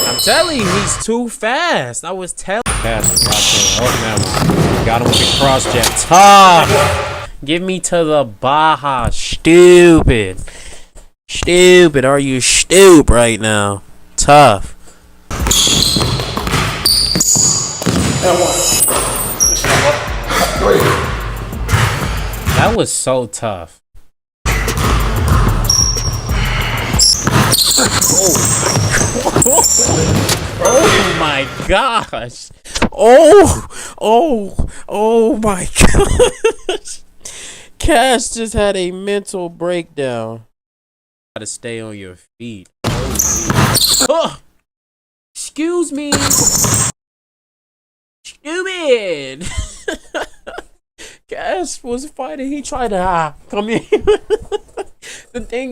I'm telling you, he's too fast. I was telling. Cash right there. Oh, got him with the cross jab. Tough. Give me to the Baja. Stupid. Stupid. Are you stupid right now? Tough. That was so tough. Oh my gosh. Oh my gosh. Cash just had a mental breakdown. Gotta stay on your feet. Oh, excuse me. Stupid. Cash was fighting. He tried to come in. The thing